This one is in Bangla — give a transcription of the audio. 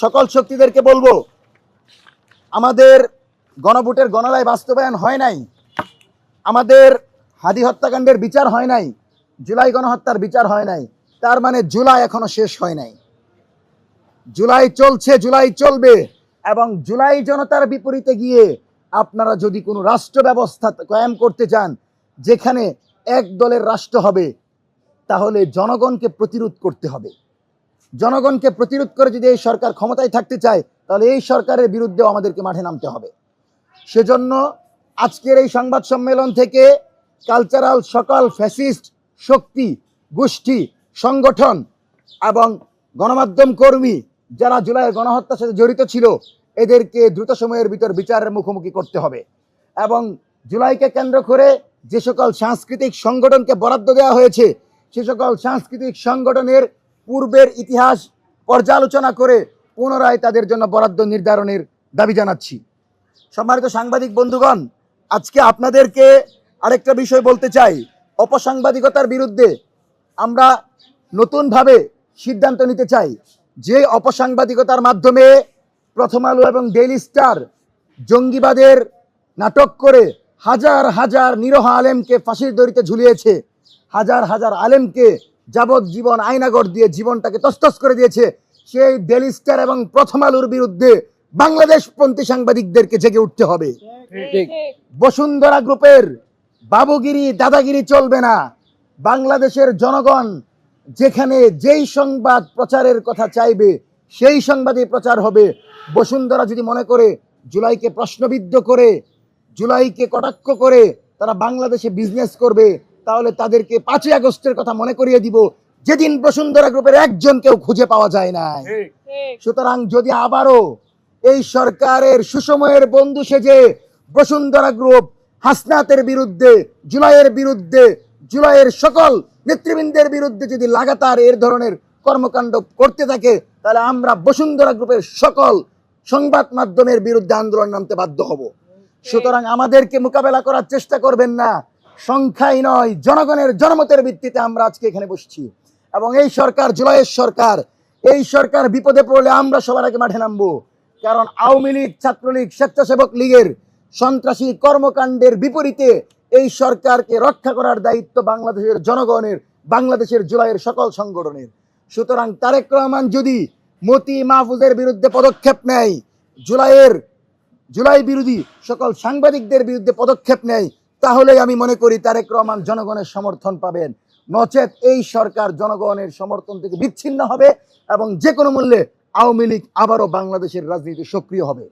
সকল শক্তিদেরকে বলবো, আমাদের গণভোটের গণরায় বাস্তবায়ন হয় নাই, আমাদের হাদি হত্যাকাণ্ডের বিচার হয় নাই, জুলাই গণহত্যার বিচার হয় নাই, তার মানে জুলাই এখনো শেষ হয় নাই। জুলাই চলছে, জুলাই চলবে। এবং জুলাই জনতার বিপরীতে গিয়ে আপনারা যদি কোনো রাষ্ট্র ব্যবস্থা কায়েম করতে চান যেখানে এক দলের রাষ্ট্র হবে, তাহলে জনগণকে প্রতিরোধ করতে হবে। জনগণকে প্রতিরোধ করে যদি এই সরকার ক্ষমতায় থাকতে চায়, তাহলে এই সরকারের বিরুদ্ধেও আমাদেরকে মাঠে নামতে হবে। সেজন্য আজকের এই সংবাদ সম্মেলন থেকে কালচারাল সকল ফ্যাসিস্ট শক্তি, গোষ্ঠী, সংগঠন এবং গণমাধ্যম কর্মী যারা জুলাইয়ের গণহত্যার সাথে জড়িত ছিল, এদেরকে দ্রুত সময়ের ভিতর বিচারের মুখোমুখি করতে হবে। এবং জুলাইকে কেন্দ্র করে যে সকল সাংস্কৃতিক সংগঠনকে বরাদ্দ দেওয়া হয়েছে, সে সকল সাংস্কৃতিক সংগঠনের পূর্বের ইতিহাস পর্যালোচনা করে পুনরায় তাদের জন্য বরাদ্দ নির্ধারণের দাবি জানাচ্ছি। সম্মানিত সাংবাদিক বন্ধুগণ, আজকে আপনাদেরকে আরেকটা বিষয় বলতে চাই। অপসাংবাদিকতার বিরুদ্ধে আমরা নতুনভাবে সিদ্ধান্ত নিতে চাই। যে অপসাংবাদিকতার মাধ্যমে প্রথম আলো এবং ডেইলি স্টার জঙ্গিবাদের নাটক করে হাজার হাজার নিরহ আলেমকে ফাঁসির দড়িতে ঝুলিয়েছে, হাজার হাজার আলেমকে যাবজ্জীবন আয়নাগর দিয়ে জীবনটাকে তছতছ করে দিয়েছে, সেই ডেইলি স্টার এবং প্রথম আলোর বিরুদ্ধে বাংলাদেশপন্থী সাংবাদিকদেরকে জেগে উঠতে হবে। বসুন্ধরা গ্রুপের বাবুগিরি, দাদাগিরি চলবে না। বাংলাদেশের জনগণ যেখানে যেই সংবাদ প্রচারের কথা চাইবে সেই সংবাদই প্রচার হবে। বসুন্ধরা যদি মনে করে জুলাইকে প্রশ্নবিদ্ধ করে, জুলাইকে কটাক্ষ করে তারা বাংলাদেশে বিজনেস করবে, তাহলে তাদেরকে 5ই আগস্টের কথা মনে করিয়ে দিব, যেদিন বসুন্ধরা গ্রুপের একজনকেও খুঁজে পাওয়া যায় না। সুতরাং যদি আবারও এই সরকারের সুসময়ের বন্ধু সেজে বসুন্ধরা গ্রুপ হাসনাতের বিরুদ্ধে, জুলাইয়ের বিরুদ্ধে, জুলাইয়ের সকল নেতৃবৃন্দের বিরুদ্ধে যদি লাগাতার এর ধরনের কর্মকাণ্ড করতে থাকে, তাহলে আমরা বসুন্ধরা গ্রুপের সকল সংবাদ মাধ্যমের বিরুদ্ধে আন্দোলন নামতে বাধ্য হব। সুতরাং আমাদেরকে মোকাবেলা করার চেষ্টা করবেন না, সংখ্যায় নয়, জনগণের জনমতের ভিত্তিতে আমরা আজকে এখানে বসছি। এবং এই সরকার জুলাইয়ের সরকার, এই সরকার বিপদে পড়লে আমরা সবার আগে মাঠে নামবো। কারণ আওয়ামী লীগ, ছাত্রলীগ, স্বেচ্ছাসেবক লীগের সন্ত্রাসী কর্মকাণ্ডের বিপরীতে এই সরকারকে রক্ষা করার দায়িত্ব বাংলাদেশের জনগণের, বাংলাদেশের জুলাইয়ের সকল সংগঠনের। সুতরাং তারেক রহমান যদি মতি মাহফুজের বিরুদ্ধে পদক্ষেপ নেয়, জুলাই বিরোধী সকল সাংবাদিকদের বিরুদ্ধে পদক্ষেপ নেয়, তাহলে আমি মনে করি তারেক রহমান জনগণের সমর্থন পাবেন। নচেত এই সরকার জনগণের সমর্থন থেকে বিচ্ছিন্ন হবে এবং যে কোনো মূল্যে আওয়ামী লীগ আবারও বাংলাদেশের রাজনীতি সক্রিয় হবে।